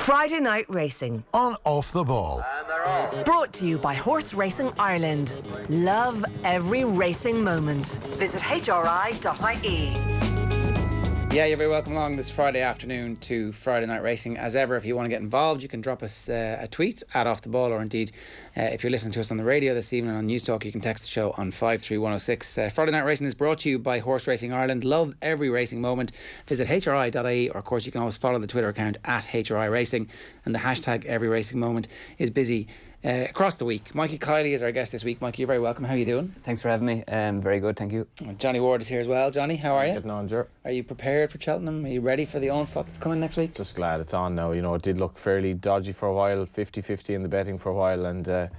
Friday Night Racing on Off the Ball. brought to you by Horse Racing Ireland. Love every racing moment. Visit hri.ie. Yeah, you're very welcome along this Friday afternoon to Friday Night Racing. As ever, if you want to get involved, you can drop us a tweet at Off the Ball, or indeed, if you're listening to us on the radio this evening on News Talk, you can text the show on 53106. Friday Night Racing is brought to you by Horse Racing Ireland. Love every racing moment. Visit hri.ie, or of course you can always follow the Twitter account at HRI Racing, and the hashtag every racing moment is busy across the week. Mikey Kiely is our guest this week. Mikey, you're very welcome. How are you doing? Thanks for having me. Very good, thank you. Johnny Ward is here as well. Johnny, how are you? Getting on, Ger. Are you prepared for Cheltenham? Are you ready for the onslaught that's coming next week? Just glad it's on now. You know, it did look fairly dodgy for a while, 50-50 in the betting for a while, and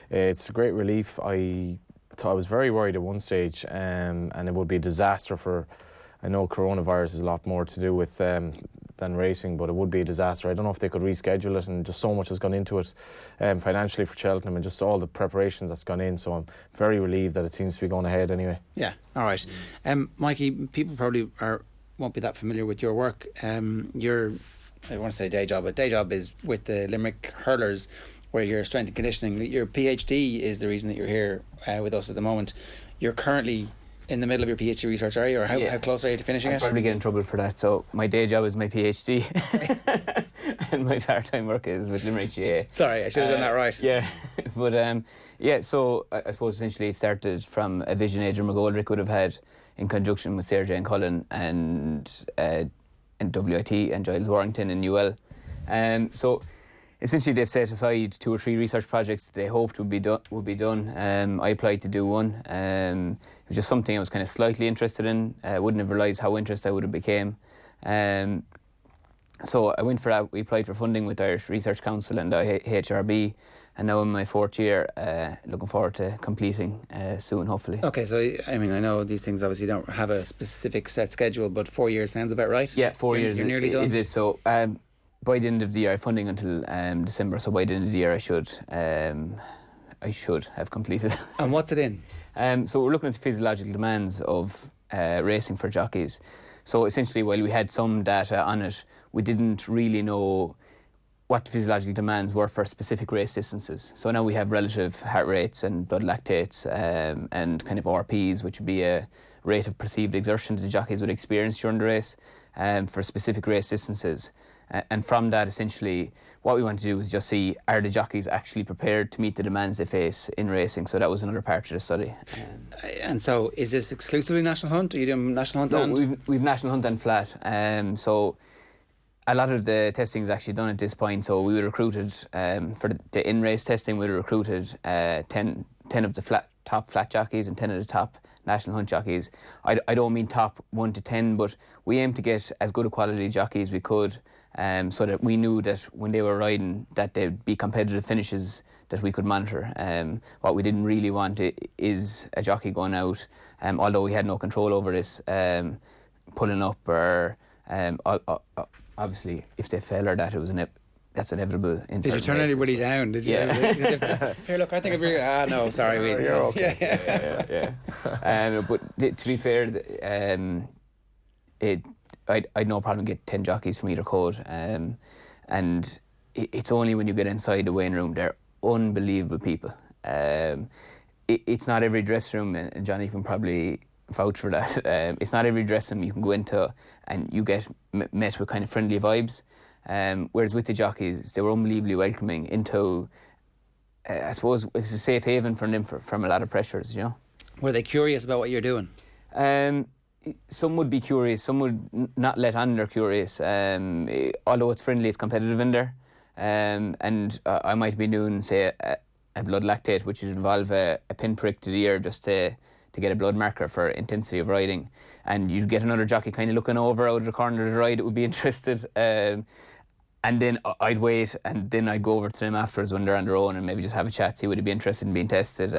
it's a great relief. I was very worried at one stage, and it would be a disaster for... I know coronavirus is a lot more to do with than racing, but it would be a disaster. I don't know if they could reschedule it, and just so much has gone into it financially for Cheltenham, and just all the preparation that's gone in, so I'm very relieved that it seems to be going ahead anyway. Yeah, all right. Mikey, people probably won't be that familiar with your work. Your, I don't want to say day job, but day job is with the Limerick Hurlers, where you're strength and conditioning. Your PhD is the reason that you're here with us at the moment. You're currently in the middle of your PhD research, are you? Or how close are you to finishing it? I'll probably get in trouble for that. So my day job is my PhD and my part-time work is with Limerick GA. Sorry, I should have done that right. Yeah, but so I suppose essentially it started from a vision Adrian McGoldrick would have had in conjunction with Sergey and Cullen and WIT and Giles Warrington in UL. So essentially they've set aside 2 or 3 research projects that they hoped would be done. I applied to do one. It was just something I was kind of slightly interested in. I wouldn't have realised how interested I would have became. So I went for that. We applied for funding with Irish Research Council and HRB, and now in my 4th year, looking forward to completing soon, hopefully. Okay, so I mean, I know these things obviously don't have a specific set schedule, but 4 years sounds about right? Yeah, 4 years. You're nearly done? Is it? So by the end of the year, funding until December, so by the end of the year I should have completed. And what's it in? So we're looking at the physiological demands of racing for jockeys. So essentially, while we had some data on it, we didn't really know what the physiological demands were for specific race distances. So now we have relative heart rates and blood lactates and kind of RPs, which would be a rate of perceived exertion that the jockeys would experience during the race for specific race distances. And from that, essentially, what we want to do is just see, are the jockeys actually prepared to meet the demands they face in racing? So that was another part of the study. And so, is this exclusively National Hunt? Are you doing National Hunt? No, we've National Hunt and Flat. So a lot of the testing is actually done at this point. So we were recruited, for the in-race testing, we were recruited 10 of the top flat jockeys and 10 of the top National Hunt jockeys. I don't mean top 1 to 10, but we aim to get as good a quality jockey as we could, so that we knew that when they were riding that there'd be competitive finishes that we could monitor. What we didn't really want is a jockey going out, although we had no control over this, pulling up or obviously if they fell or that, that's inevitable. Did you turn anybody down? Did you? Yeah. Here, look, I think no, sorry. You're okay. Yeah. But to be fair, I'd no problem get 10 jockeys from either code, and it's only when you get inside the weighing room, they're unbelievable people. It's not every dressing room, and Johnny can probably vouch for that. It's not every dressing room you can go into and you get met with kind of friendly vibes. Whereas with the jockeys, they were unbelievably welcoming into, I suppose, it's a safe haven for them from a lot of pressures, you know. Were they curious about what you're doing? Some would be curious, some would not let on they're curious. Although it's friendly, it's competitive in there. And I might be doing, say, a blood lactate, which would involve a pinprick to the ear just to get a blood marker for intensity of riding. And you'd get another jockey kind of looking over out of the corner of the ride that would be interested. And then I'd wait, and then I'd go over to them afterwards when they're on their own and maybe just have a chat, see would they be interested in being tested.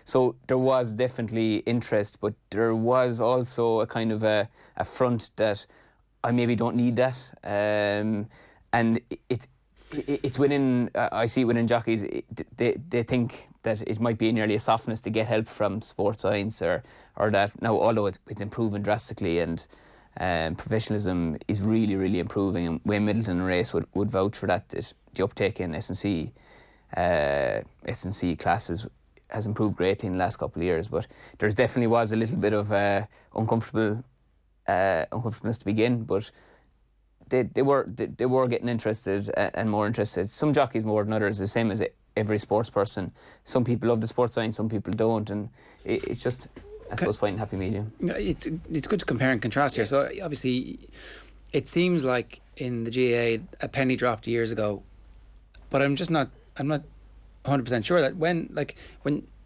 So there was definitely interest, but there was also a kind of a front that I maybe don't need that. And it's within, I see it within jockeys, they think that it might be nearly a softness to get help from sports science or that. Now, although it's improving drastically, and professionalism is really, really improving. And Wayne Middleton race would vouch for that the uptake in S&C classes has improved greatly in the last couple of years. But there's definitely was a little bit of uncomfortableness to begin, but they were getting interested and more interested. Some jockeys more than others, the same as every sports person. Some people love the sports science, some people don't, and it's just, I suppose, finding happy medium. It's good to compare and contrast here. So obviously, it seems like in the GAA a penny dropped years ago, but I'm not 100% sure that when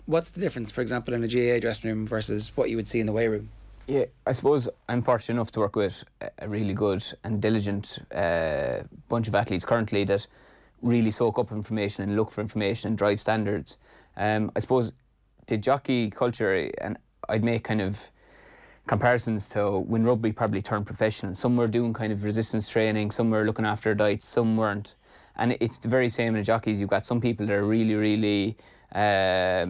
what's the difference, for example, in a GAA dressing room versus what you would see in the weigh room? Yeah, I suppose I'm fortunate enough to work with a really good and diligent bunch of athletes currently that really soak up information and look for information and drive standards. I suppose the jockey culture, and I'd make kind of comparisons to when rugby probably turned professional. Some were doing kind of resistance training, some were looking after diets, some weren't. And it's the very same in jockeys. You've got some people that are really, really, I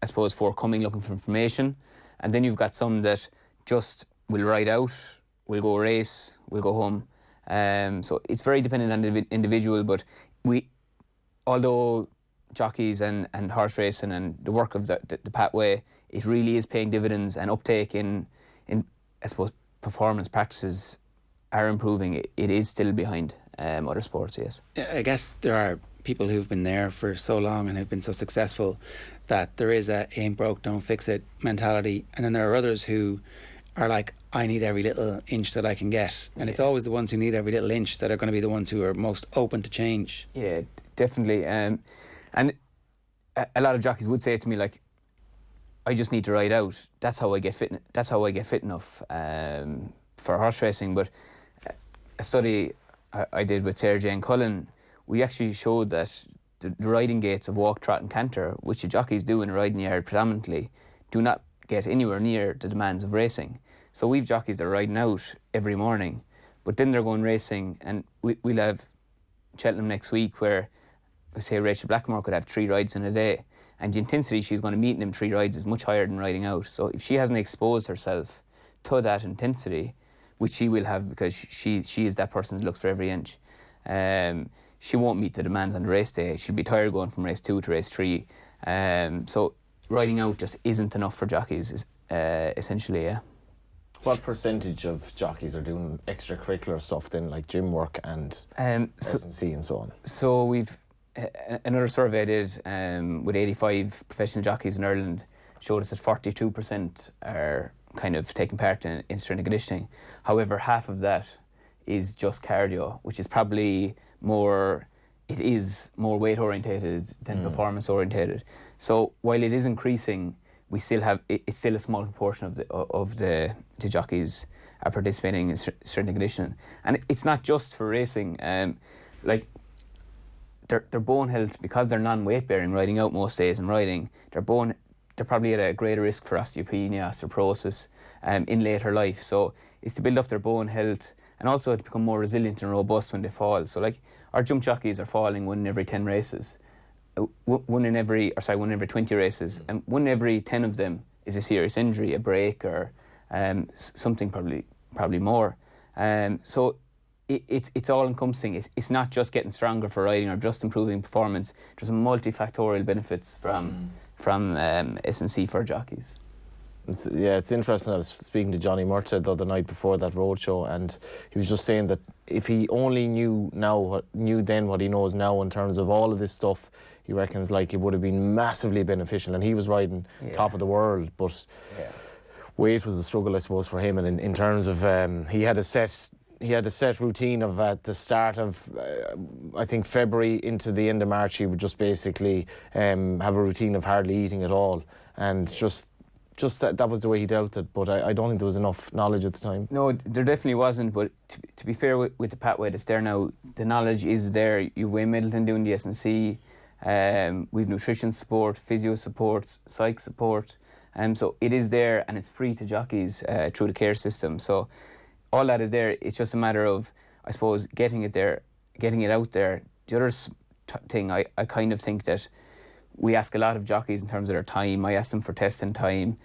suppose, forthcoming, looking for information. And then you've got some that just will ride out, will go race, will go home. So it's very dependent on the individual, but although jockeys and horse racing and the work of the pathway, it really is paying dividends, and uptake in I suppose, performance practices are improving. It is still behind other sports, yes. I guess there are people who've been there for so long and have been so successful that there is a ain't broke, don't fix it mentality, and then there are others who are like, I need every little inch that I can get, and it's always the ones who need every little inch that are going to be the ones who are most open to change. Yeah, definitely. And a lot of jockeys would say to me, like, I just need to ride out. That's how I get fit. That's how I get fit enough for horse racing. But a study I did with Ger Johnny and Cullen, we actually showed that the riding gaits of walk, trot and canter, which the jockeys do in a riding yard predominantly, do not get anywhere near the demands of racing. So we've jockeys that are riding out every morning, but then they're going racing, and we'll have Cheltenham next week where, say, Rachel Blackmore could have 3 rides in a day, and the intensity she's going to meet in them 3 rides is much higher than riding out. So if she hasn't exposed herself to that intensity, which she will have because she is that person that looks for every inch, she won't meet the demands on the race day. She'll be tired going from race 2 to race 3. So riding out just isn't enough for jockeys, essentially, yeah. What percentage of jockeys are doing extracurricular stuff then, like gym work and S&C and so on? So we've another survey I did with 85 professional jockeys in Ireland showed us that 42% are kind of taking part in strength and conditioning. However, half of that is just cardio, which is probably more weight orientated than performance orientated. So while it is increasing, we still have it's still a small proportion of the jockeys are participating in strength and conditioning, and it's not just for racing. Like their bone health, because they're non-weight bearing, riding out most days and riding, they're probably at a greater risk for osteopenia, osteoporosis in later life. So it's to build up their bone health and also to become more resilient and robust when they fall. So like our jump jockeys are falling 1 in every 10 races. 1 in every 20 races, and 1 in every 10 of them is a serious injury, a break, or something probably more. So it's all encompassing. It's not just getting stronger for riding or just improving performance. There's multifactorial benefits from S&C for jockeys. It's interesting. I was speaking to Johnny Murtagh the other night before that roadshow, and he was just saying that if he only knew then what he knows now in terms of all of this stuff, he reckons like it would have been massively beneficial. And he was riding top of the world, but weight was a struggle, I suppose, for him. And in terms of he had a set routine of at the start of I think February into the end of March, he would just basically have a routine of hardly eating at all, and just that was the way he dealt it. But I don't think there was enough knowledge at the time. No, there definitely wasn't. But to be fair with the pathway that's there now, the knowledge is there. You've Wayne Middleton doing the S&C. We've nutrition support, physio support, psych support. So it is there, and it's free to jockeys through the care system. So all that is there. It's just a matter of, I suppose, getting it there, getting it out there. The other thing, I kind of think that we ask a lot of jockeys in terms of their time. I ask them for testing time.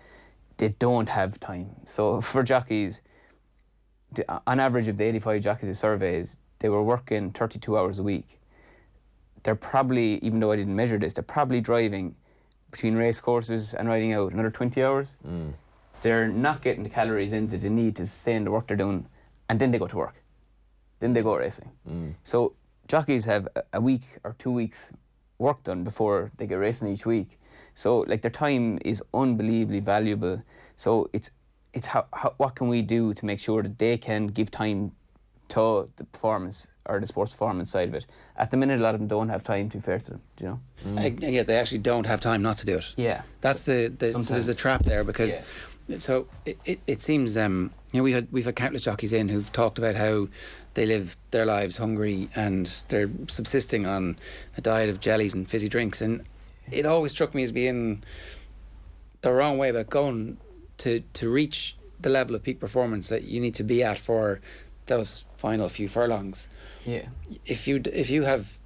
They don't have time. So for jockeys, on average of the 85 jockeys surveyed, they were working 32 hours a week. They're probably, even though I didn't measure this, they're probably driving between race courses and riding out another 20 hours. They're not getting the calories in that they need to sustain the work they're doing, and then they go to work. Then they go racing. So jockeys have a week or 2 weeks work done before they get racing each week. So like their time is unbelievably valuable. So it's how what can we do to make sure that they can give time to the performance or the sports performance side of it. At the minute, a lot of them don't have time, to be fair to them, do you know? Yeah, they actually don't have time not to do it. Yeah. That's so there's a trap there because so it seems you know, we've had countless jockeys in who've talked about how they live their lives hungry and they're subsisting on a diet of jellies and fizzy drinks, and it always struck me as being the wrong way about going to reach the level of peak performance that you need to be at for those final few furlongs. Yeah. If you have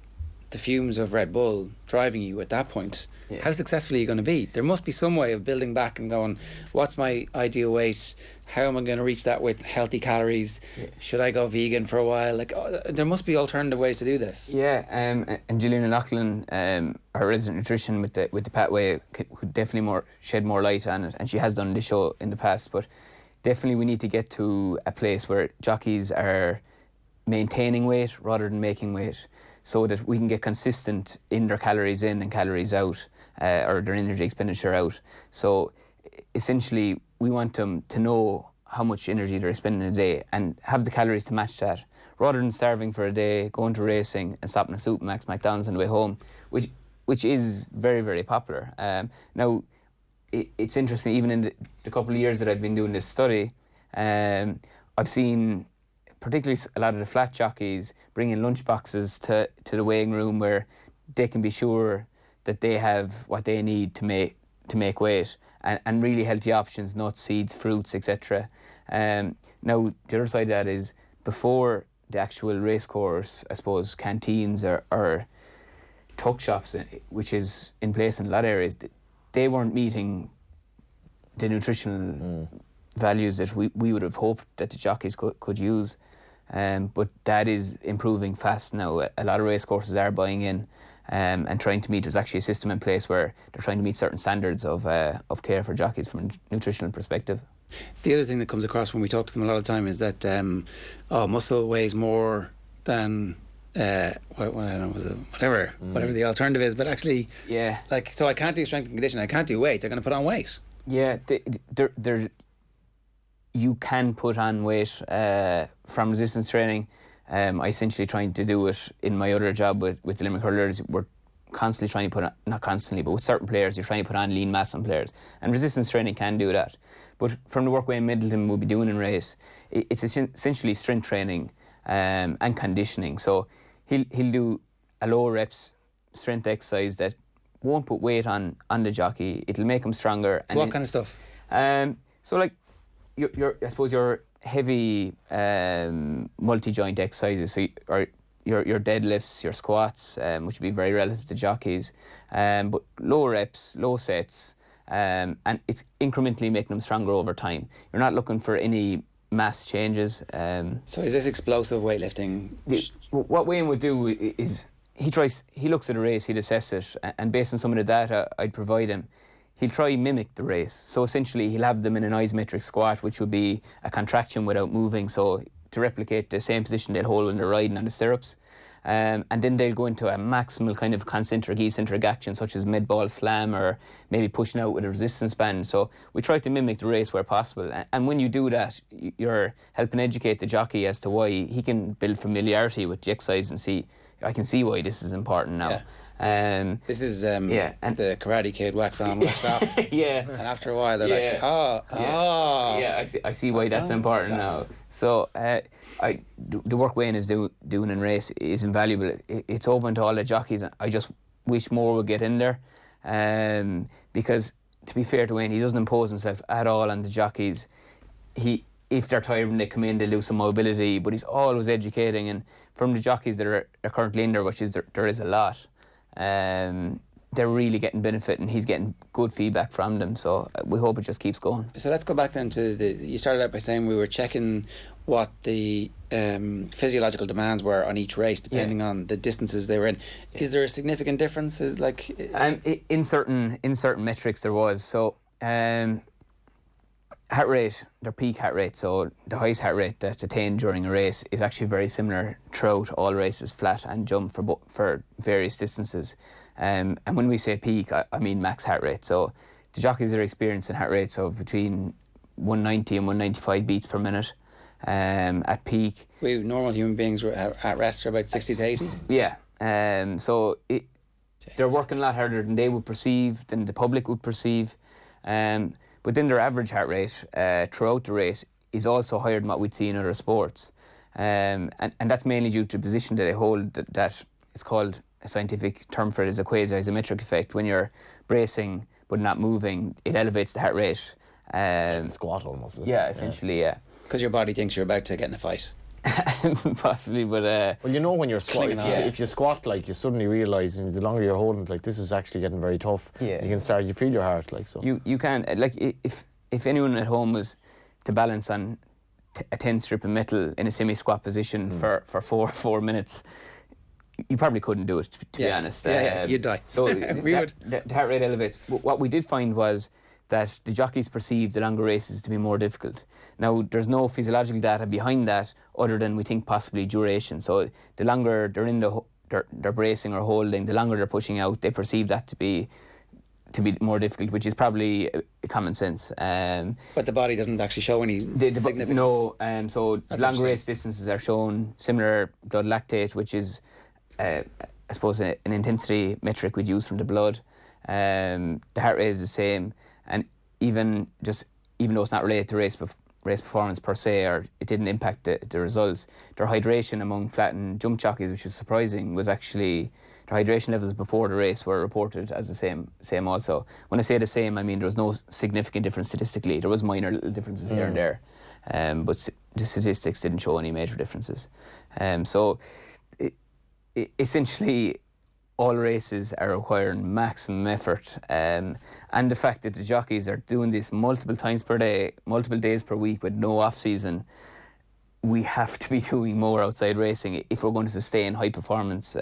the fumes of Red Bull driving you at that point, how successful are you going to be? There must be some way of building back and going, what's my ideal weight? How am I going to reach that with healthy calories? Should I go vegan for a while? Like, there must be alternative ways to do this. Yeah, and Gillian O'Loughlin, our resident nutrition with the pathway, could definitely shed more light on it, and she has done this show in the past. But definitely we need to get to a place where jockeys are maintaining weight rather than making weight, so that we can get consistent in their calories in and calories out, or their energy expenditure out. So essentially we want them to know how much energy they're spending a day and have the calories to match that, rather than starving for a day, going to racing and stopping at Supermax, McDonald's on the way home, which is very, very popular. Now, it's interesting, even in the couple of years that I've been doing this study, I've seen particularly a lot of the flat jockeys bringing lunch boxes to the weighing room where they can be sure that they have what they need to make weight, and really healthy options, nuts, seeds, fruits, etc. Now, the other side of that is, before the actual race course, I suppose canteens or tuck shops, which is in place in a lot of areas, they weren't meeting the nutritional values that we would have hoped that the jockeys could use. But that is improving fast now. A lot of race courses are buying in and trying to meet. There's actually a system in place where they're trying to meet certain standards of care for jockeys from a nutritional perspective. The other thing that comes across when we talk to them a lot of the time is that muscle weighs more than whatever the alternative is, but actually, like, so I can't do strength and conditioning, I can't do weights, I'm going to put on weight. Yeah, you can put on weight from resistance training. I essentially trying to do it in my other job with the Limerick Hurlers. We're constantly trying to put on, not constantly, but with certain players, you're trying to put on lean mass on players. And resistance training can do that. But from the work Wayne Middleton will be doing in race, it's essentially strength training and conditioning. So he'll do a low reps strength exercise that won't put weight on the jockey. It'll make him stronger. So what kind of stuff? So like I suppose your heavy multi-joint exercises, so your deadlifts, your squats, which would be very relative to jockeys, but low reps, low sets, and it's incrementally making them stronger over time. You're not looking for any mass changes. So is this explosive weightlifting? What Wayne would do is he looks at a race, he'd assess it, and based on some of the data I'd provide him, he'll try mimic the race. So essentially he'll have them in an isometric squat, which would be a contraction without moving, so to replicate the same position they'll hold when they're riding on the stirrups. And then they'll go into a maximal kind of concentric eccentric action, such as mid-ball slam, or maybe pushing out with a resistance band. So we try to mimic the race where possible. And when you do that, you're helping educate the jockey as to why he can build familiarity with the exercise and see, I can see why this is important now. Yeah. This is and the Karate Kid wax on, wax off. Yeah. And after a while, they're like, Yeah, I see why that's important now. So the work Wayne is doing in race is invaluable. It's open to all the jockeys. I just wish more would get in there, because to be fair to Wayne, he doesn't impose himself at all on the jockeys. If they're tired when they come in, they'll do some mobility, but he's always educating. And from the jockeys that are currently in there, which is there is a lot, they're really getting benefit, and he's getting good feedback from them. So we hope it just keeps going. So let's go back then to you started out by saying we were checking what the physiological demands were on each race depending on the distances they were in. Is there a significant difference? Is like in certain metrics there was. So heart rate, their peak heart rate, so the highest heart rate that's attained during a race is actually very similar throughout all races, flat and jump for various distances. And when we say peak, I mean max heart rate. So the jockeys are experiencing heart rates of between 190 and 195 beats per minute at peak. We normal human beings were at rest are about 60 to 80. Yeah. So they're working a lot harder than they would perceive, than the public would perceive. But then their average heart rate throughout the race is also higher than what we'd see in other sports. And that's mainly due to the position that they hold, that it's called, a scientific term for it is a quasi-isometric effect. When you're bracing but not moving, it elevates the heart rate. Squat almost. Yeah, essentially, yeah. Because your body thinks you're about to get in a fight. Possibly, but well, you know, when you're squatting, if you squat, like, you suddenly realise, and the longer you're holding it, like, this is actually getting very tough. Yeah. You feel your heart, like, so. You can, like, if anyone at home was to balance on a 10 strip of metal in a semi-squat position for 4 minutes, you probably couldn't do it, to be honest. You'd die. So would. The heart rate elevates. What we did find was that the jockeys perceived the longer races to be more difficult. Now, there's no physiological data behind that other than we think possibly duration. So the longer they're in they're bracing or holding, the longer they're pushing out, they perceive that to be more difficult, which is probably common sense. But the body doesn't actually show any significance. No, so longer race distances are shown similar blood lactate, which is, I suppose, an intensity metric we'd use from the blood. The heart rate is the same, and even though it's not related to race performance per se, or it didn't impact the results, their hydration among flat and jump jockeys, which was surprising, was actually their hydration levels before the race were reported as the same also. When I say the same, I mean there was no significant difference statistically. There was minor little differences here and there, but the statistics didn't show any major differences. So essentially all races are requiring maximum effort, and the fact that the jockeys are doing this multiple times per day, multiple days per week with no off season, we have to be doing more outside racing if we're going to sustain high performance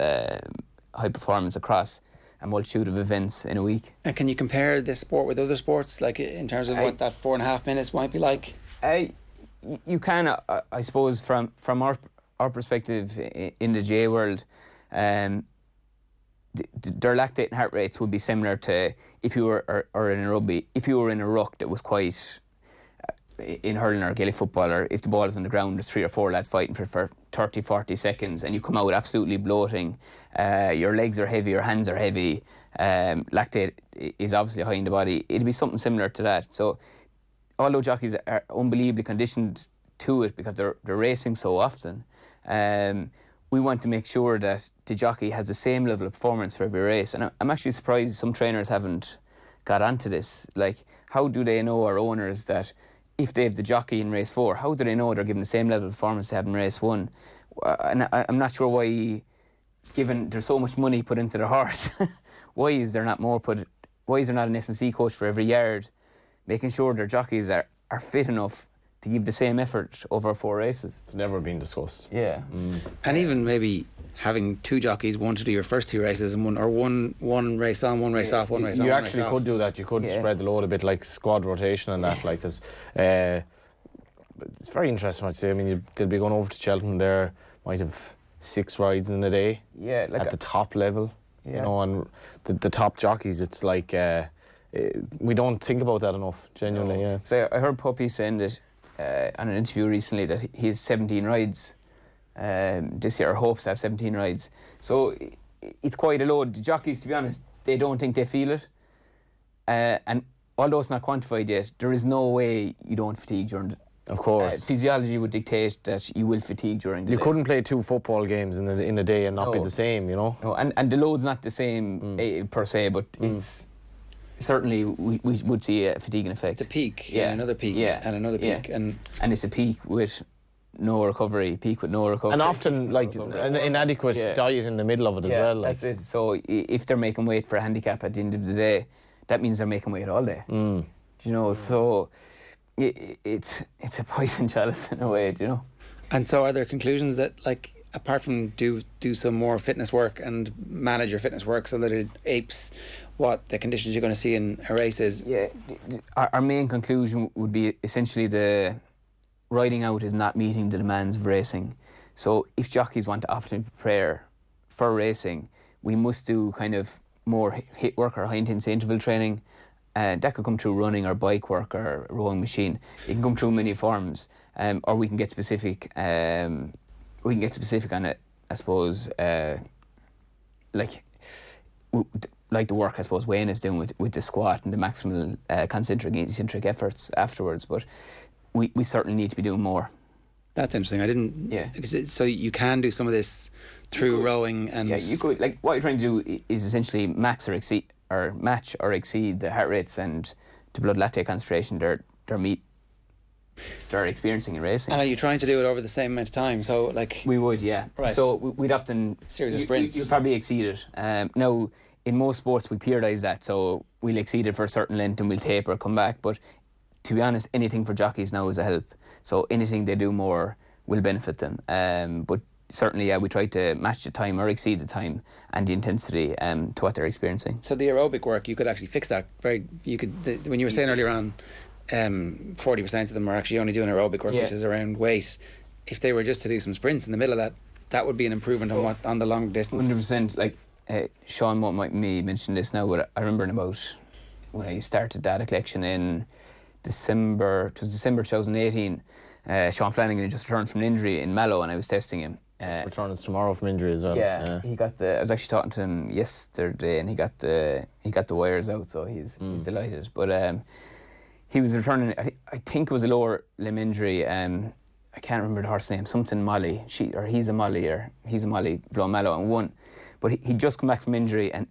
across a multitude of events in a week. And can you compare this sport with other sports, like in terms of what that 4.5 minutes might be like? You can, I suppose, from our perspective in the J world, their lactate and heart rates would be similar to if you were or in a rugby. If you were in a ruck that was quite in hurling or Gaelic football, or if the ball is on the ground, there's 3 or 4 lads fighting for 30, 40 seconds, and you come out absolutely bloating. Your legs are heavy, your hands are heavy. Lactate is obviously high in the body. It'd be something similar to that. So, although jockeys are unbelievably conditioned to it because they're racing so often, we want to make sure that the jockey has the same level of performance for every race. And I'm actually surprised some trainers haven't got onto this. Like, how do they know, our owners, that if they have the jockey in race 4, how do they know they're giving the same level of performance they have in race 1? And I'm not sure why, given there's so much money put into the horse, why is there not an S&C coach for every yard, making sure their jockeys are fit enough to give the same effort over 4 races? It's never been discussed. Yeah. And even maybe having 2 jockeys, one to do your first 2 races and one race on, one race off, one race on. You actually could do that. You could spread the load a bit, like squad rotation and that, like, because it's very interesting, I'd say. I mean, they'll be going over to Cheltenham there, might have 6 rides in a day. Yeah, like at the top level. Yeah. You know, and the top jockeys, it's like we don't think about that enough, genuinely. No. Yeah. So I heard Puppy saying that on an interview recently that he has 17 rides this year, or hopes to have 17 rides. So it's quite a load. The jockeys, to be honest, they don't think they feel it. And although it's not quantified yet, there is no way you don't fatigue during the... Of course. Physiology would dictate that you will fatigue during the day. You couldn't play 2 football games in a day and not be the same, you know? No, and the load's not the same per se, but it's... Certainly, we would see a fatiguing effect. It's a peak, and another peak, and another peak. And it's a peak with no recovery, peak with no recovery. And often, like, an inadequate diet in the middle of it as well. Like. That's it. So if they're making weight for a handicap at the end of the day, that means they're making weight all day. Do you know? So it's a poison chalice in a way, do you know? And so are there conclusions that, like, apart from do some more fitness work and manage your fitness work so that it apes what the conditions you're going to see in a race is? Yeah, our main conclusion would be essentially the riding out is not meeting the demands of racing. So if jockeys want to optimally prepare for racing, we must do kind of more hit work or high intensity interval training. That could come through running or bike work or rowing machine. It can come through many forms, or we can get specific. We can get specific on it, I suppose. Like the work I suppose Wayne is doing with the squat and the maximal concentric and eccentric efforts afterwards. But we certainly need to be doing more. That's interesting. I didn't. Yeah. So you can do some of this through rowing and. Yeah, you could. Like what you're trying to do is essentially match or exceed the heart rates and the blood lactate concentration they're experiencing in racing. And are you trying to do it over the same amount of time? So like we would, yeah. Right. So we'd often series of sprints. You'd probably exceed it. Now in most sports we periodise that, so we'll exceed it for a certain length and we'll taper, come back. But to be honest, anything for jockeys now is a help. So anything they do more will benefit them. But certainly, yeah, we try to match the time or exceed the time and the intensity to what they're experiencing. So the aerobic work, you could actually fix that. When you were saying earlier on, 40% of them are actually only doing aerobic work, which is around weight. If they were just to do some sprints in the middle of that, that would be an improvement on the long distance. 100%. Like Sean might mention this now, but I remember when I started data collection in December 2018. Sean Flanagan had just returned from an injury in Mallow, and I was testing him. Returns tomorrow from injury as well. Yeah, he got I was actually talking to him yesterday, and he got the wires out, so he's delighted. But he was returning. I think it was a lower limb injury. I can't remember the horse's name. Something Molly. He's a Molly below Mallow and won. But he'd just come back from injury, and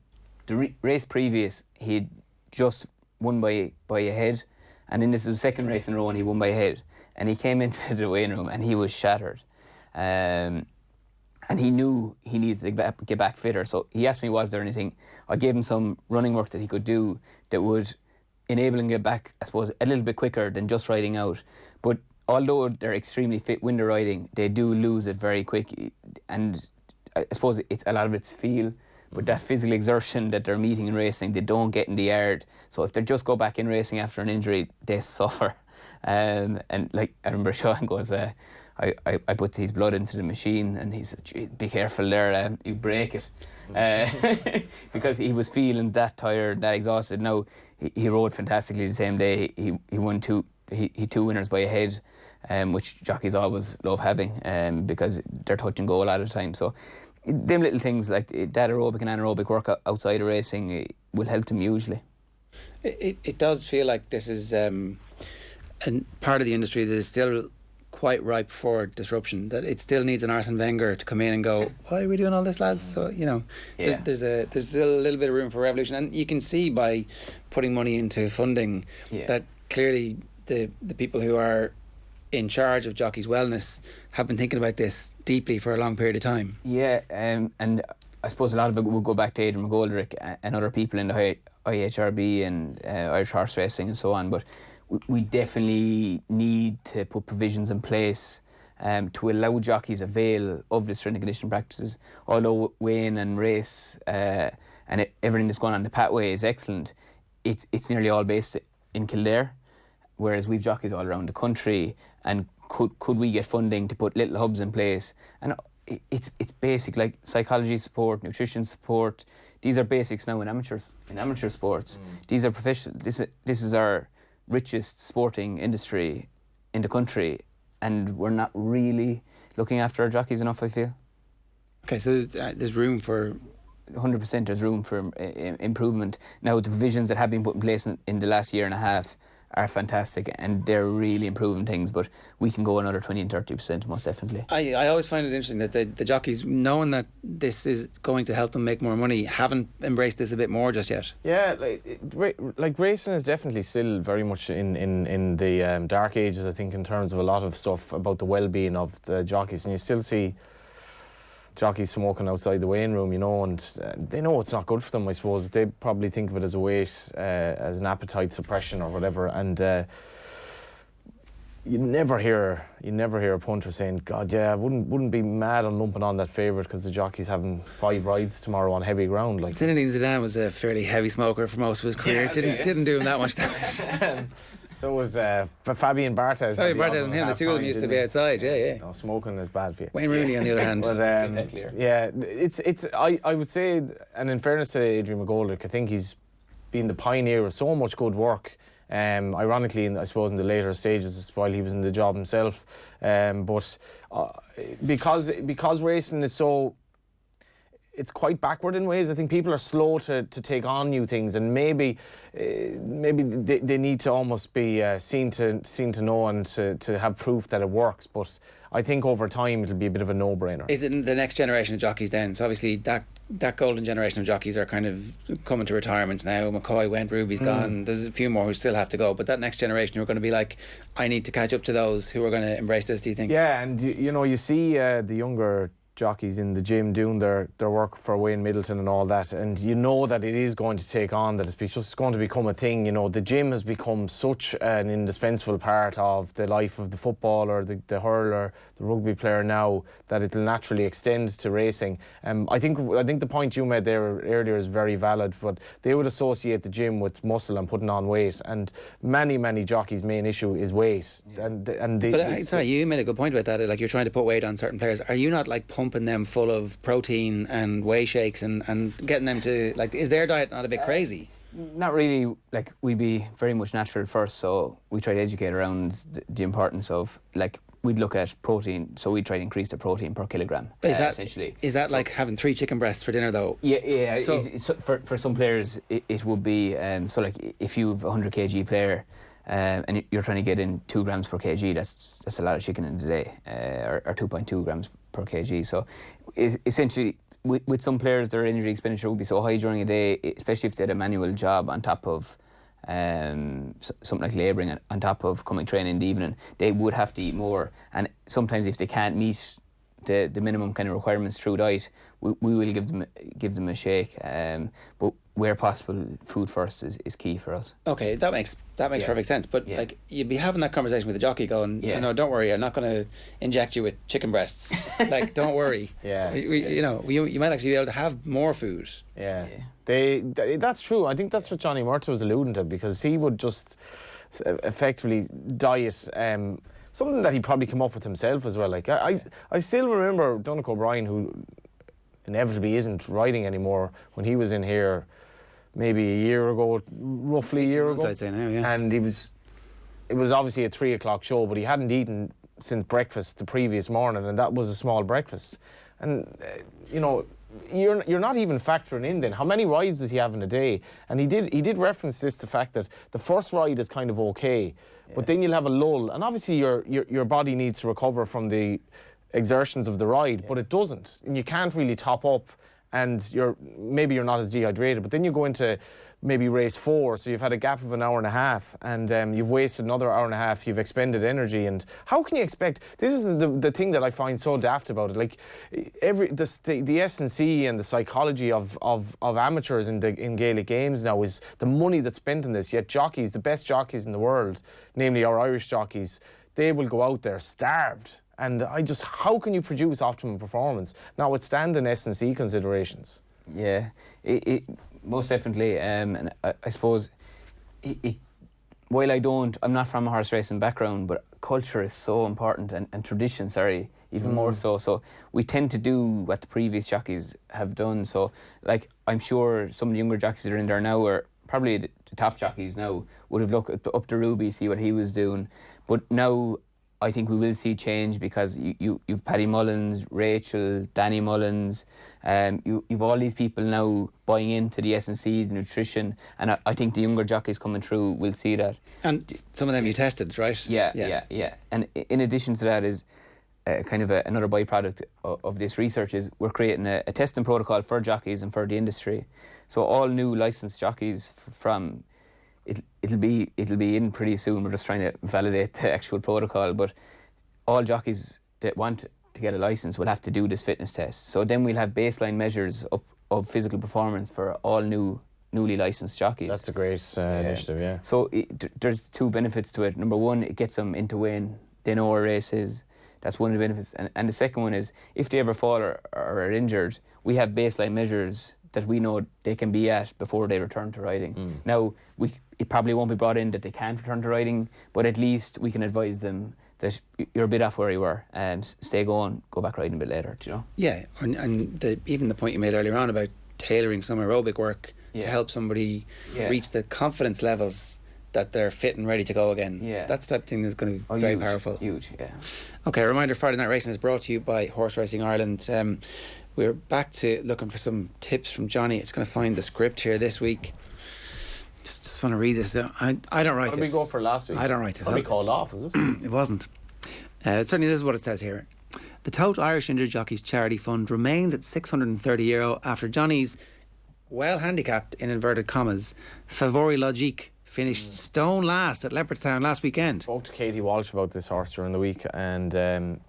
the race previous he'd just won by a head, and then this was the second race in a row, and he won by a head. And he came into the weighing room, and he was shattered. And he knew he needs to get back fitter. So he asked me, was there anything? I gave him some running work that he could do that would enable him to get back, I suppose, a little bit quicker than just riding out. But although they're extremely fit winter riding, they do lose it very quick. And I suppose a lot of it's feel. But that physical exertion that they're meeting in racing, they don't get in the yard. So if they just go back in racing after an injury, they suffer. And like I remember Sean goes, I put his blood into the machine, and he said, be careful there, you break it. Because he was feeling that tired, that exhausted. Now, he rode fantastically the same day. He won two winners by a head, which jockeys always love having, because they're touch and go a lot of the time. So them little things like that aerobic and anaerobic work outside of racing will help them usually. It does feel like this is a part of the industry that is still quite ripe for disruption, that it still needs an Arsene Wenger to come in and go, why are we doing all this, lads? So, you know, there's still a little bit of room for revolution, and you can see by putting money into funding that clearly the people who are in charge of jockeys' wellness have been thinking about this deeply for a long period of time. Yeah, and I suppose a lot of it will go back to Adrian McGoldrick and other people in the IHRB and Irish horse racing and so on, but we definitely need to put provisions in place to allow jockeys avail of the strength and conditioning practices. Although weighing and race and everything that's going on in the pathway is excellent, it's nearly all based in Kildare, whereas we've jockeys all around the country. And could we get funding to put little hubs in place? And it's basic, like psychology support, nutrition support. These are basics now in amateur sports. These are professional. This is our richest sporting industry in the country, and we're not really looking after our jockeys enough, I feel. Okay, so there's room for 100%. There's room for improvement. Now, the provisions that have been put in place in the last year and a half are fantastic, and they're really improving things, but we can go another 20 and 30% most definitely. I always find it interesting that the jockeys, knowing that this is going to help them make more money, haven't embraced this a bit more just yet. Yeah, like racing is definitely still very much in the dark ages, I think, in terms of a lot of stuff about the well-being of the jockeys, and you still see jockeys smoking outside the weighing room, you know, and they know it's not good for them, I suppose, but they probably think of it as a weight, as an appetite suppression or whatever, and you never hear a punter saying, God, yeah, I wouldn't be mad on lumping on that favourite because the jockey's having 5 rides tomorrow on heavy ground. Like, Zinedine Zidane was a fairly heavy smoker for most of his career. Didn't do him that much damage. So was Fabian Barthez. Fabian Barthez and him, the two of them used to be outside. Yeah. No, smoking is bad for you. Wayne Rooney, on the other hand. But, yeah, I would say, and in fairness to Adrian McGoldrick, I think he's been the pioneer of so much good work. Ironically, I suppose in the later stages, while he was in the job himself, but because racing is so, it's quite backward in ways. I think people are slow to take on new things, and maybe they need to almost be seen to know and to have proof that it works. But I think over time it'll be a bit of a no-brainer. Is it the next generation of jockeys then? So obviously that golden generation of jockeys are kind of coming to retirements now. McCoy went, Ruby's gone. There's a few more who still have to go, but that next generation who are going to be like, I need to catch up to those who are going to embrace this, do you think? Yeah, and you see the younger jockeys in the gym doing their work for Wayne Middleton and all that, and you know that it is going to take on, that it's just going to become a thing. You know, the gym has become such an indispensable part of the life of the footballer, the hurler, the rugby player now, that it'll naturally extend to racing. I think the point you made there earlier is very valid, but they would associate the gym with muscle and putting on weight, and many jockeys' main issue is weight. Yeah. Sorry, you made a good point about that. Like, you're trying to put weight on certain players. Are you not like pumping them full of protein and whey shakes and getting them to, like, is their diet not a bit crazy? Not really. Like, we'd be very much natural first, so we try to educate around the importance of, like, we'd look at protein, so we'd try to increase the protein per kilogram. Essentially. Is that like having 3 chicken breasts for dinner though? Yeah. So for some players, it would be, so like if you have a 100 kg player, and you're trying to get in 2 grams per kg, that's a lot of chicken in the day, or 2.2 grams per kg. So essentially, with some players, their energy expenditure would be so high during a day, especially if they had a manual job on top of something like labouring, on top of coming training in the evening, they would have to eat more. And sometimes if they can't meet the minimum kind of requirements through diet, we will give them a shake. But where possible, food first is key for us. Okay, that makes perfect sense. But like, you'd be having that conversation with the jockey going, no, don't worry, I'm not going to inject you with chicken breasts. Like, don't worry. You might actually be able to have more food. Yeah. That's true. I think that's what Johnny Murtagh was alluding to, because he would just effectively diet, something that he probably came up with himself as well. Like, I still remember Donnacha O'Brien, who inevitably isn't riding anymore, when he was in here maybe a year ago, roughly a year ago. I'd say now, yeah. And it was obviously a 3 o'clock show, but he hadn't eaten since breakfast the previous morning, and that was a small breakfast. And you're not even factoring in then how many rides does he have in a day. And he did reference this, the fact that the first ride is kind of okay, but then you'll have a lull, and obviously your body needs to recover from the exertions of the ride, but it doesn't, and you can't really top up, and you're not as dehydrated. But then you go into maybe race 4, so you've had a gap of an hour and a half, and you've wasted another hour and a half, you've expended energy. And how can you expect, this is the thing that I find so daft about it, like the S&C and the psychology of amateurs in Gaelic games now is the money that's spent on this, yet jockeys, the best jockeys in the world, namely our Irish jockeys, they will go out there starved. And how can you produce optimum performance, notwithstanding S&C considerations? Yeah, it most definitely. And I suppose, while I'm not from a horse racing background, but culture is so important, and tradition, even more so. So we tend to do what the previous jockeys have done. So, like, I'm sure some of the younger jockeys that are in there now, or probably the top jockeys now, would have looked up to Ruby, see what he was doing. But now, I think we will see change because you've Paddy Mullins, Rachel, Danny Mullins, you've all these people now buying into the S&C, the nutrition, and I think the younger jockeys coming through will see that. And some of them you tested, right? Yeah. And in addition to that is kind of another byproduct of this research is we're creating a testing protocol for jockeys and for the industry. So all new licensed jockeys from it'll be in pretty soon. We're just trying to validate the actual protocol, but all jockeys that want to get a license will have to do this fitness test. So then we'll have baseline measures of physical performance for all newly licensed jockeys. That's a great initiative, yeah. So there's two benefits to it. Number one, it gets them into weighing. They know where a race is. That's one of the benefits. And the second one is if they ever fall or are injured, we have baseline measures that we know they can be at before they return to riding. Now, it probably won't be brought in that they can't return to riding, but at least we can advise them that you're a bit off where you were and stay going, go back riding a bit later, do you know? Yeah, and even the point you made earlier on about tailoring some aerobic work to help somebody reach the confidence levels that they're fit and ready to go again. Yeah. That's the type of thing that's going to be very powerful. Huge, yeah. Okay, a reminder, Friday Night Racing is brought to you by Horse Racing Ireland. We're back to looking for some tips from Johnny. It's going to find the script here this week. Just want to read this. I don't write What this. did we go for last week? I don't write this. Probably called off, is it? It wasn't. Certainly this is what it says here. The Tote Irish Injured Jockeys Charity Fund remains at €630 after Johnny's well handicapped, in inverted commas, Favori Logique finished stone last at Leopardstown last weekend. Spoke to Katie Walsh about this horse during the week, and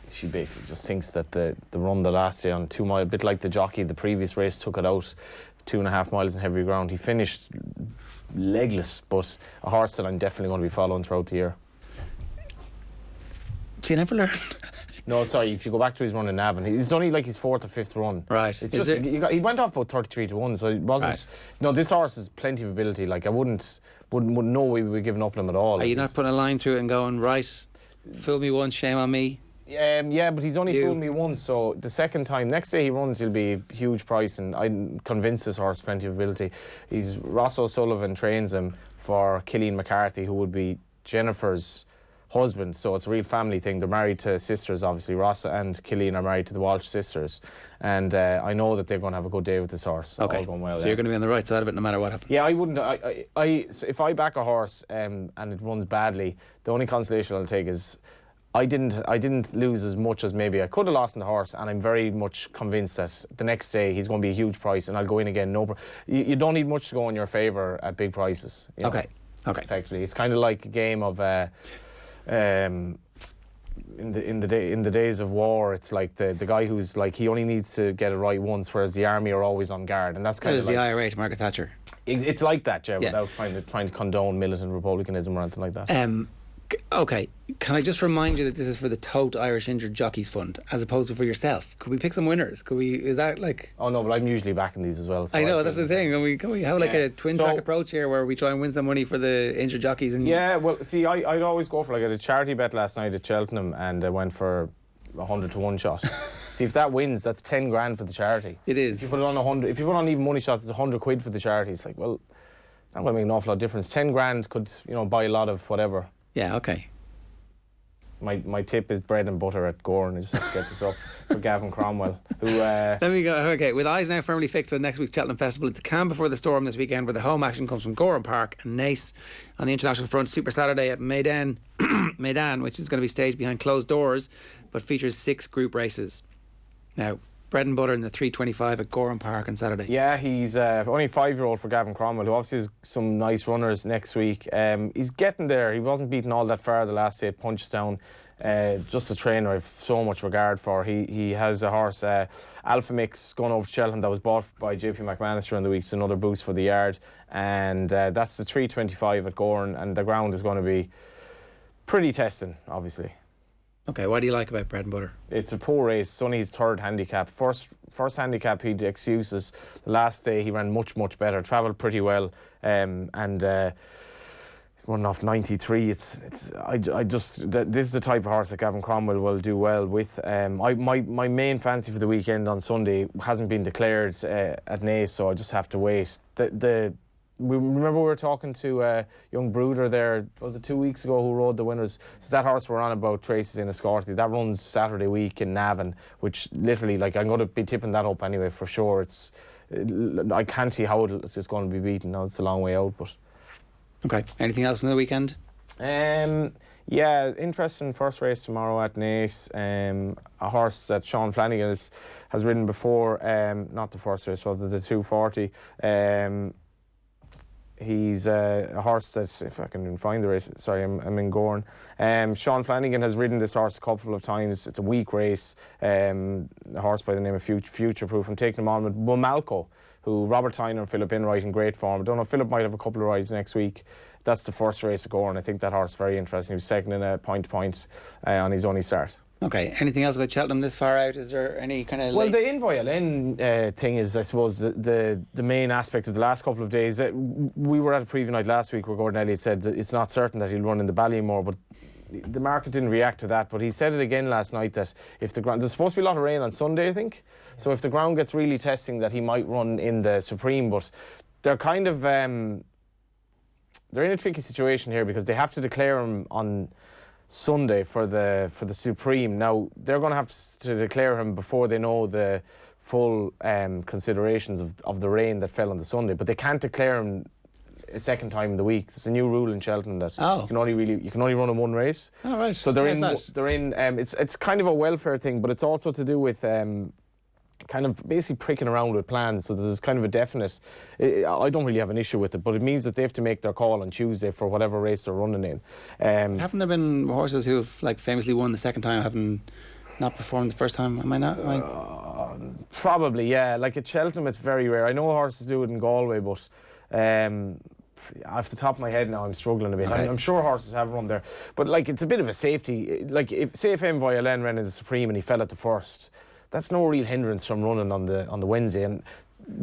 she basically just thinks that the run the last day on 2 mile, a bit like the jockey, the previous race took it out 2.5 miles in heavy ground. He finished legless, but a horse that I'm definitely going to be following throughout the year. So you never learn. No, sorry, if you go back to his run in Navan, it's only like his 4th or 5th run. Right. It's just, he went off about 33-1, so it wasn't... Right. No, this horse has plenty of ability. Like, I wouldn't know we would be giving up on him at all. Are you not putting a line through it and going, right, fool me once, shame on me? Yeah, but he's only fooled me once, so the second time, next day he runs, he'll be a huge price, and I'm convinced this horse has plenty of ability. Ross O'Sullivan trains him for Cillian McCarthy, who would be Jennifer's husband, so it's a real family thing. They're married to sisters, obviously. Ross and Cillian are married to the Walsh sisters, and I know that they're going to have a good day with this horse. Okay, all going well, so you're going to be on the right side of it no matter what happens. Yeah, I wouldn't. So if I back a horse and it runs badly, the only consolation I'll take is I didn't lose as much as maybe I could have lost in the horse, and I'm very much convinced that the next day he's going to be a huge price, and I'll go in again. You don't need much to go in your favour at big prices. You know, Okay. Effectively, it's kind of like a game of. In the days of war, it's like the guy who's like he only needs to get it right once, whereas the army are always on guard, and that's kind of the like IRA to Margaret Thatcher. It's like that, Joe, Yeah. without trying to condone militant republicanism or anything like that. Okay, can I just remind you that this is for the Tote Irish Injured Jockeys Fund as opposed to for yourself? Could we pick some winners? Is that like... Oh no, but I'm usually backing these as well. So I know, that's the thing. Can we have like a twin track So- approach here where we try and win some money for the injured jockeys? And Yeah, well, see, I'd always go for, like, I had a charity bet last night at Cheltenham, and I went for 100-to-1 shot. See, if that wins, that's 10 grand for the charity. It is. If you put it on 100, if you put on even money shots, it's 100 quid for the charity. It's like, well, not going to make an awful lot of difference. 10 grand could, buy a lot of whatever. Yeah, okay. My tip is bread and butter at Gorn. I just have to get this up for Gavin Cromwell, who... Let me go. Okay, with eyes now firmly fixed on next week's Cheltenham Festival, it's the calm before the storm this weekend, where the home action comes from Gorham Park and Naas. On the international front, Super Saturday at Maidan, which is going to be staged behind closed doors, but features 6 group races. Now, bread and butter in the 325 at Gorham Park on Saturday. Yeah, he's only a 5-year-old for Gavin Cromwell, who obviously has some nice runners next week. He's getting there. He wasn't beaten all that far the last 8 punches down. Just a trainer I've so much regard for. He has a horse, Alpha Mix, going over to Cheltenham, that was bought by JP McManus during the week. It's another boost for the yard. And that's the 325 at Gorn, and the ground is going to be pretty testing, obviously. Okay, what do you like about bread and butter? It's a poor race. It's only his 3rd handicap. First handicap, he'd excuses. The last day he ran much better, travelled pretty well, and running off 93. This is the type of horse that Gavin Cromwell will do well with. My main fancy for the weekend on Sunday hasn't been declared at Naas, so I just have to wait. The we were talking to a young brooder there, was it 2 weeks ago, who rode the winners. So that horse we're on about traces in Escorty, that runs Saturday week in Navan, which literally, like, I'm going to be tipping that up anyway for sure. I can't see how it's going to be beaten. Now it's a long way out, but. Okay. Anything else from the weekend? Yeah, interesting first race tomorrow at Naas. A horse that Sean Flanagan has ridden before, not the first race, rather the 240. He's a horse that, if I can even find the race, sorry, I'm in Gorn. Sean Flanagan has ridden this horse a couple of times. It's a weak race. A horse by the name of Future Proof. I'm taking him on with Bumalco, who Robert Tyner and Philip Enright in great form. I don't know, Philip might have a couple of rides next week. That's the first race of Gorn. I think that horse is very interesting. He was second in a point-to-point on his only start. Okay. Anything else about Cheltenham this far out? Is there any kind of... Well, the Invoyalin thing is, I suppose, the main aspect of the last couple of days. We were at a preview night last week where Gordon Elliott said that it's not certain that he'll run in the Ballymore, but the market didn't react to that. But he said it again last night that if the ground... There's supposed to be a lot of rain on Sunday, I think. So if the ground gets really testing, that he might run in the Supreme. But they're kind of... they're in a tricky situation here because they have to declare him on Sunday for the Supreme. Now they're going to have to declare him before they know the full considerations of the rain that fell on the Sunday, but they can't declare him a second time in the week. There's a new rule in Cheltenham that you can only run in one race. Oh, right. So they're in it's kind of a welfare thing, but it's also to do with kind of basically pricking around with plans. So there's kind of a definite... I don't really have an issue with it, but it means that they have to make their call on Tuesday for whatever race they're running in. Haven't there been horses who have, like, famously won the second time, having not performed the first time? Am I not? Probably, yeah. Like at Cheltenham, it's very rare. I know horses do it in Galway, but off the top of my head now, I'm struggling a bit. Okay. I'm sure horses have run there, but like it's a bit of a safety. Like if Envoyalin ran in the Supreme and he fell at the first, that's no real hindrance from running on the Wednesday. And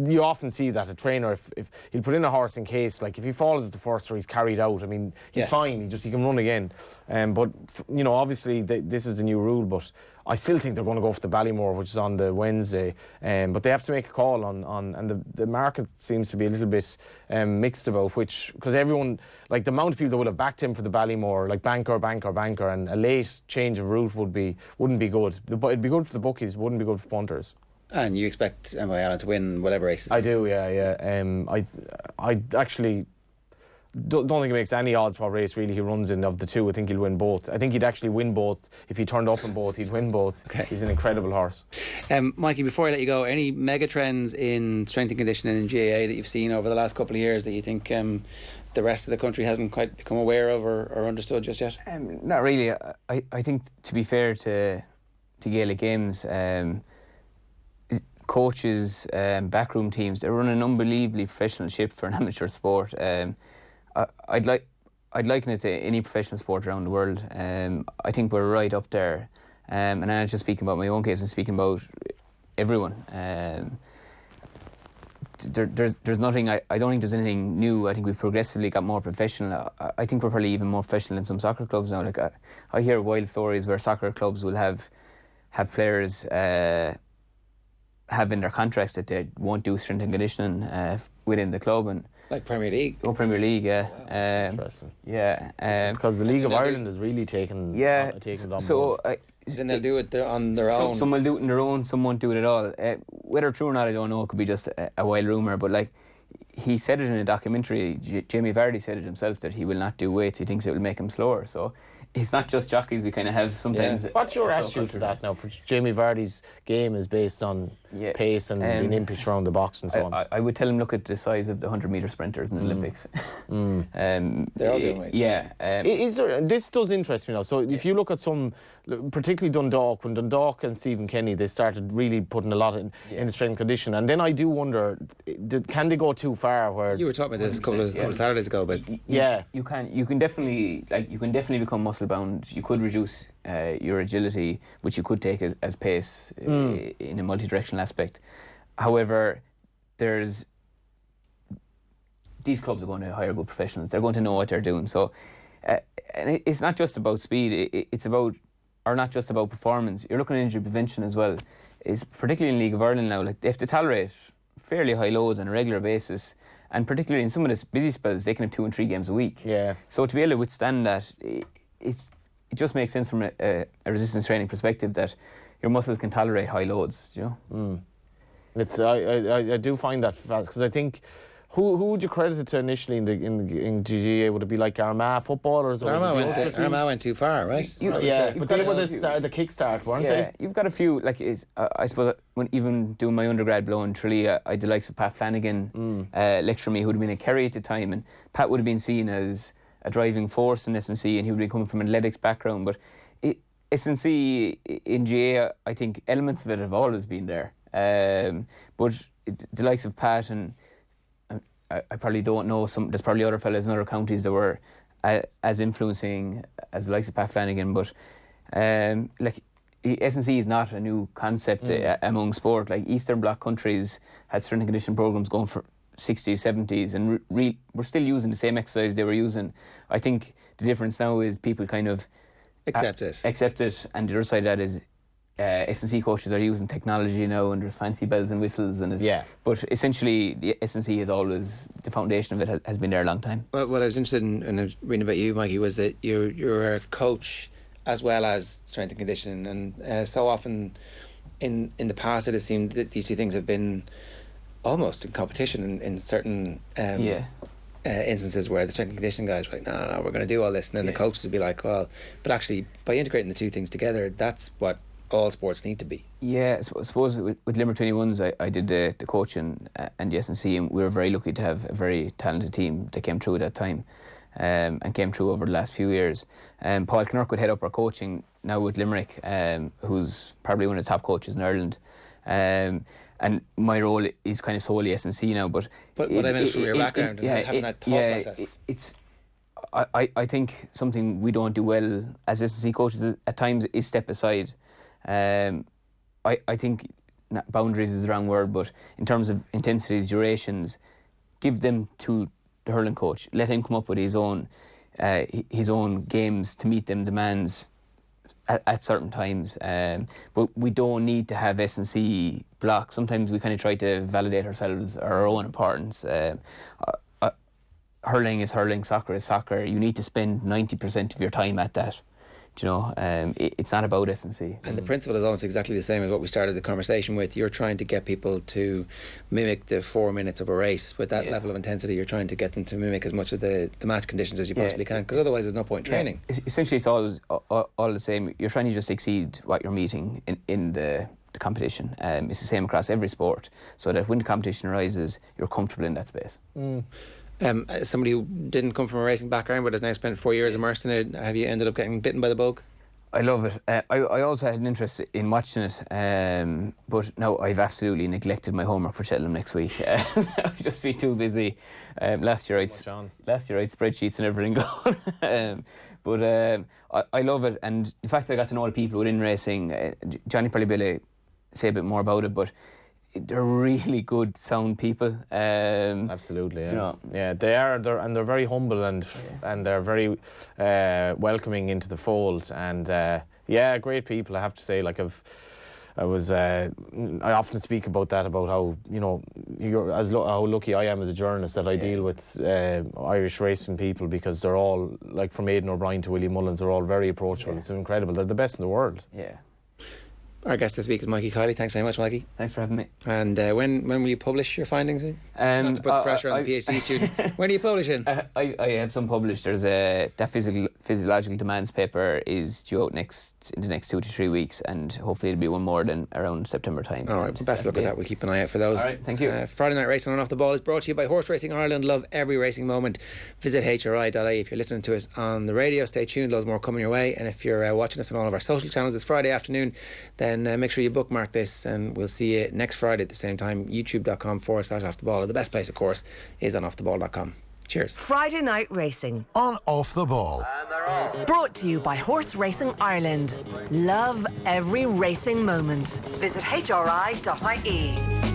you often see that a trainer, if he'll put in a horse in case, like if he falls at the first or he's carried out, I mean, he's fine. He can run again. But you know, obviously this is the new rule. But I still think they're going to go for the Ballymore, which is on the Wednesday. But they have to make a call on and the market seems to be a little bit mixed about which, because everyone, like the amount of people that would have backed him for the Ballymore, like banker, and a late change of route wouldn't be good. It'd be good for the bookies, wouldn't be good for punters. And you expect Allen to win whatever races? I do, yeah. I actually don't think it makes any odds what race really he runs in of the two. I think he'll win both. I think he'd actually win both. If he turned up in both, he'd win both. Okay. He's an incredible horse. Mikey, before I let you go, any mega trends in strength and conditioning in GAA that you've seen over the last couple of years that you think the rest of the country hasn't quite become aware of or understood just yet? Not really. I think, to be fair to Gaelic Games, coaches, backroom teams, they run an unbelievably professional ship for an amateur sport. I'd liken it to any professional sport around the world. I think we're right up there. And I'm not just speaking about my own case, I'm speaking about everyone. There's nothing, I don't think there's anything new. I think we've progressively got more professional. I think we're probably even more professional in some soccer clubs now. Like I hear wild stories where soccer clubs will have players have in their contracts that they won't do strength and conditioning within the club, and like Premier League. Oh, Premier League, yeah. Wow, that's interesting. Yeah, it's because the League of Ireland is really taken it on board. Then they'll do it on their own. Some will do it on their own, some won't do it at all. Whether true or not, I don't know. It could be just a wild rumour, but like he said it in a documentary. Jamie Vardy said it himself that he will not do weights. He thinks it will make him slower. So it's not just jockeys. We kind of have sometimes. Yeah. What's your attitude to that now? For Jamie Vardy's game is based on pace and being impish around the box and so on. I would tell him, look at the size of the 100-metre sprinters in the Olympics. They're all doing weights. Yeah. This does interest me now. So if you look at some, particularly Dundalk, when Dundalk and Stephen Kenny, they started really putting a lot in the strength and condition. And then I do wonder, can they go too far? Where you were talking about this a couple of Saturdays ago, but you can definitely become muscle bound. You could reduce your agility, which you could take as pace in a multi-directional aspect. However, these clubs are going to hire good professionals. They're going to know what they're doing. So, and it's not just about speed. It's about, or not just about performance. You're looking at injury prevention as well. It's particularly in League of Ireland now. Like they have to tolerate fairly high loads on a regular basis, and particularly in some of the busy spells, they can have 2 and 3 games a week. Yeah. So to be able to withstand that, it just makes sense from a resistance training perspective that your muscles can tolerate high loads. You know. I do find that fast because I think. Who would you credit it to initially in GGA? Would it be like Armagh footballers? Or Armagh went too far, right? But they were the kickstart, weren't they? You've got a few, like, I suppose, when even doing my undergrad below in Tralee, I had the likes of Pat Flanagan lecture me, who would have been a Kerry at the time, and Pat would have been seen as a driving force in SNC, and he would be coming from an athletics background, but SNC in GA, I think elements of it have always been there. But the likes of Pat, and I probably don't know, there's probably other fellas in other counties that were as influencing as the likes of Pat Flanagan, but like SNC is not a new concept among sport. Like Eastern Bloc countries had strength and conditioning programs going for 60s, 70s, and we're still using the same exercise they were using. I think the difference now is people kind of accept it, and the other side of that is SNC coaches are using technology now, and there's fancy bells and whistles, and but essentially the SNC is always, the foundation of it has been there a long time. Well, what I was interested in reading about you, Mikey, was that you're a coach as well as strength and conditioning, and so often in the past it has seemed that these two things have been almost in competition in certain instances where the strength and conditioning guys are like, no, we're going to do all this, and then the coaches would be like, well, but actually by integrating the two things together, that's what all sports need to be. Yeah, I suppose with Limerick 21s, I did the coaching and the SNC, and we were very lucky to have a very talented team that came through at that time, and came through over the last few years. Paul Kinnerk would head up our coaching now with Limerick, who's probably one of the top coaches in Ireland. And my role is kind of solely SNC now. But what I meant from your background and having that thought process. I think something we don't do well as SNC coaches at times is step aside. I think boundaries is the wrong word, but in terms of intensities, durations, give them to the hurling coach. Let him come up with his own games to meet them demands at certain times. But we don't need to have S&C blocks. Sometimes we kind of try to validate ourselves or our own importance. Hurling is hurling, soccer is soccer. You need to spend 90% of your time at that. You know, it's not about S&C. And the principle is almost exactly the same as what we started the conversation with. You're trying to get people to mimic the 4 minutes of a race with that level of intensity. You're trying to get them to mimic as much of the match conditions as you possibly can, because otherwise there's no point in training. Essentially, it's always all the same. You're trying to just exceed what you're meeting in the competition. It's the same across every sport, so that when the competition arises, you're comfortable in that space. Somebody who didn't come from a racing background but has now spent 4 years immersed in it, have you ended up getting bitten by the bug? I love it. I also had an interest in watching it, but now I've absolutely neglected my homework for Cheltenham next week. I've just been too busy. Last year I had spreadsheets and everything going. But I love it, and the fact that I got to know the people within racing, Johnny probably be able to say a bit more about it, but they're really good, sound people. Absolutely, yeah. You know, yeah, they are. They're very humble and they're very welcoming into the fold. And great people. I have to say, like I often speak about that, about how, you know, how lucky I am as a journalist that I deal with Irish racing people, because they're all, like from Aidan O'Brien to Willie Mullins, they're all very approachable. It's incredible. They're the best in the world. Yeah. Our guest this week is Mikey Kiely. Thanks very much, Mikey. Thanks for having me. And when will you publish your findings? Not to put the pressure on the PhD student. When are you publishing? I have some published. There's that physiological demands paper is due out in the next 2 to 3 weeks, and hopefully it'll be one more than around September time. All right, best of luck with that. We'll keep an eye out for those. All right, thank you. Friday Night Racing on Off the Ball is brought to you by Horse Racing Ireland. Love every racing moment. Visit hri.ie. If you're listening to us on the radio, stay tuned. Loads more coming your way. And if you're watching us on all of our social channels this Friday afternoon, then make sure you bookmark this, and we'll see you next Friday at the same time. youtube.com/offtheball. The best place, of course, is on offtheball.com. Cheers. Friday Night Racing on Off the Ball. Brought to you by Horse Racing Ireland. Love every racing moment. Visit hri.ie.